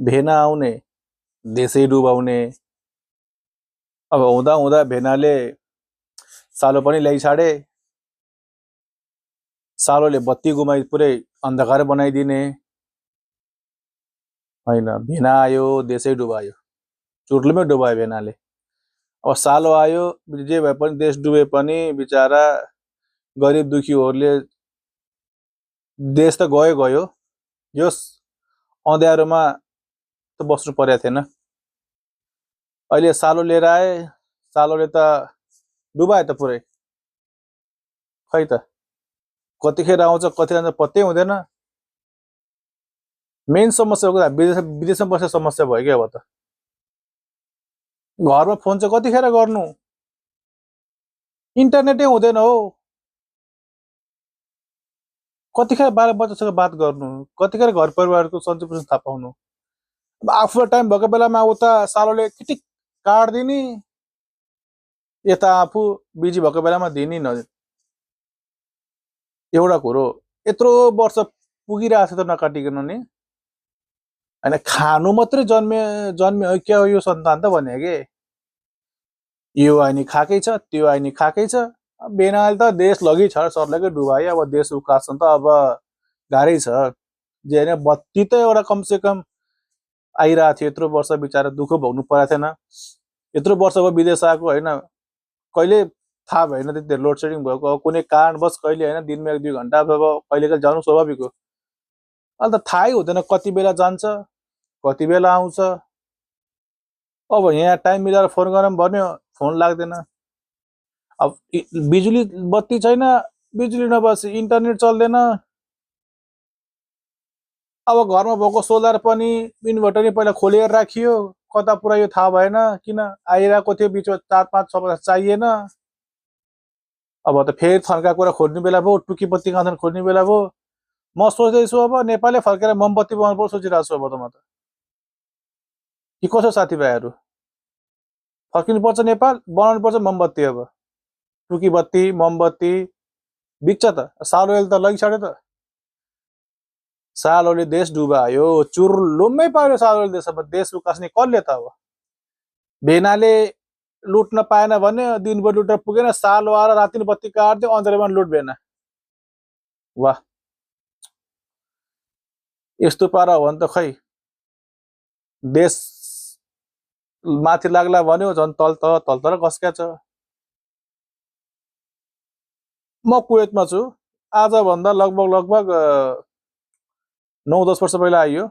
भेना आउने देशै डुबाउने। अब हुँदा हुँदा भेनाले सालो पनि ल्याइछाडे, सालोले बत्ती गुमाइ पुरै अन्धकार बनाइदिने। होइन, भेना आयो देशै डुबायो, चुर्लुमै डुबायो भेनाले। अब सालो आयो, जे भए पनि देश डुबे पनि बिचारा गरिब दुखीहरूले देश त गयो गयो, यस अँध्यारोमा त बस्नु परेको थिएन। अहिले सालो लिएर आए, सालोले त डुबायो त पुरै। खै त कतिखेर आउँछ कति जान्छ पत्तै हुँदैन। मेन समस्या हो विदेशमा बस्ने समस्या भयो क्या अब त। घरमा फोन चाहिँ कतिखेर गर्नु, इन्टरनेटै हुँदैन हो। कतिखेर बाल बच्चासँग बात गर्नु, कतिखेर घर परिवारको सन्चो पुग्छ थाहा पाउनु। अब आफूलाई टाइम भएको बेलामा उता सालोले किटिक काट्दिने, यता आफू बिजी भएको बेलामा दिने न। एउटा कुरो यत्रो वर्ष पुगिरहेको छ त नकाटिकन नि। होइन, खानु मात्रै जन्मे हो क्या हो यो सन्तान त भने के। यो आइनी खाएकै छ, त्यो आइनी खाएकै छ। बेनाले त देश लगि छ सर्लकै डुबायो। अब देश उकास्न त अब गाह्रै छ। जे होइन बत्ती त एउटा कमसे कम आइरहेको थियो, यत्रो वर्ष बिचारा दुःख भोग्नु परेको थिएन। यत्रो वर्ष भयो विदेश आएको, होइन कहिले थाहा भएन त्यति लोड सेडिङ भएको। कुनै कारणवश कहिले होइन दिनमा 1-2 घन्टा अब कहिले कहिले जानु स्वाभाविक हो। अहिले त थाहै हुँदैन कति बेला जान्छ कति बेला आउँछ। अब यहाँ टाइम मिलाएर फोन गरौँ भन्यो, फोन लाग्दैन। अब बिजुली बत्ती छैन, बिजुली नभएपछि इन्टरनेट चल्दैन। अब घरमा भएको सोलर पनि इन्भर्टर पहिला खोलेर राखियो, कता पुऱ्यायो थाहा भएन। किन आइरहेको थियो बिचमा 4-5-6 वर्ष चाहिएन। अब त फेरि थन्का कुरा खोज्ने बेला भयो, टुकी बत्ती कहाँ खोज्ने बेला भयो। म सोच्दैछु अब नेपालै फर्केर मोमबत्ती बनाउनु पर्छ सोचिरहेको छु अब त म त। कि कसो साथीभाइहरू, फर्किनुपर्छ नेपाल, बनाउनुपर्छ मोमबत्ती। अब टुकी बत्ती मोमबत्ती बिक्छ त। सालोले त लगिछाड्यो त। सालोले देश डुबायो, चुर्लुम्मै पार्यो सालोले देश। अब देश उकास्ने कसले त। अब भेनाले लुट्न पाएन भने दिनभरि लुटेर पुगेन, सालो आएर राति बत्ती काट्दियो, अँध्यारोमा लुट भेना। वाह, यस्तो पारा हो भने त खै देश माथि लाग्ला भन्यो झन् तल तल खस्क्या छ। म कुवेतमा छु। आजभन्दा लगभग 9-10 वर्ष पहिला आइयो।